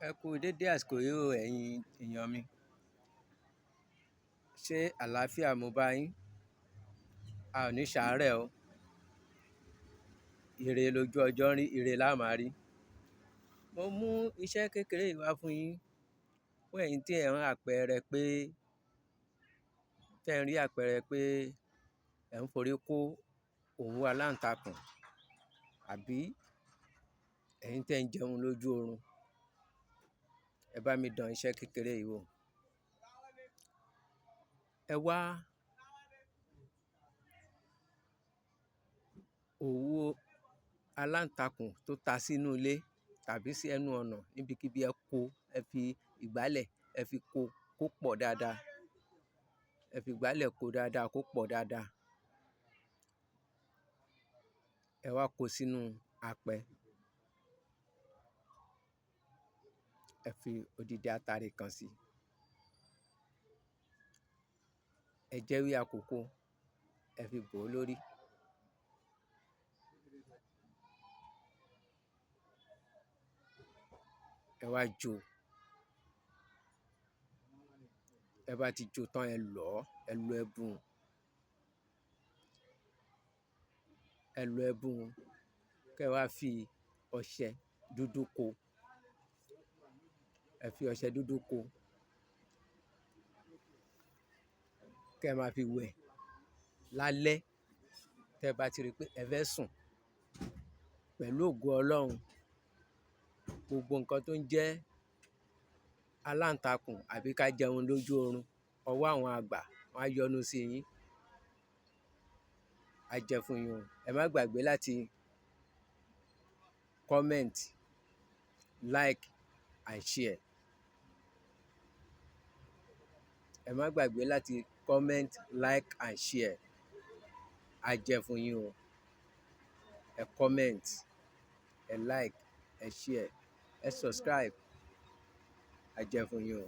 Ẹ kú dédé àsìkò yìí o ẹ̀yin èèyàn mi. Ṣé àlàáfíà mo bá yín? A ò ní ṣàárẹ̀ o. Ire lójú ọjọ́ rí, ire la máa rí. Mo mú iṣẹ́ kékeré yìí wá fún yín, fún ẹ̀yin tí ẹ̀ ń rí àpẹẹrẹ pé ẹ̀ ń forí kó òwú aláǹtakùn, àbí ẹ̀yin tẹ́ ń jẹun lójú oorun. Ẹ bá mi dán iṣẹ́ kékeré yìí wò. Ẹ wá òwú aláǹtakùn tó ta sínú ilé tàbí sí ẹnu ọ̀nà, níbikíbi ẹ fi ìgbálẹ̀ ẹ fi kó kó pọ̀ dáadáa. Ẹ fi ìgbálẹ̀ kó dáadáa kó pọ̀ dáadáa. Ẹ wá kó sínú apẹ. Ẹ fi odidi atare kan sí. Ẹ jẹ́wé àkókò, ẹ fi bò ó lórí. Ẹ wá jó. Ẹ bá ti jó tán, ẹ lọ̀ ẹ̀bùn. Ẹ lọ ẹ̀bùn, kẹ́ wá fi ọṣẹ dúdú kó. Ẹ fi ọṣẹ dúdú kó. Kẹ́ máa fi wẹ̀ lálẹ́. Tẹ́ bá ti rí pé ẹ fẹ́ sùn, pẹ̀lú ògo Ọlọ́run, gbogbo nǹkan tó ń jẹ́ aláǹtakùn àbí ká jẹun lójú oorun, ọwọ́ àwọn àgbà wọ́n á yọ́nú sí yín. A jẹ fún yín o. Ẹ má gbàgbé láti comment, like and share. Ẹ má gbàgbé láti comment, like and share. A jẹ fún yín o. Ẹ comment, ẹ like, ẹ share, ẹ subscribe. A jẹ fún yín o.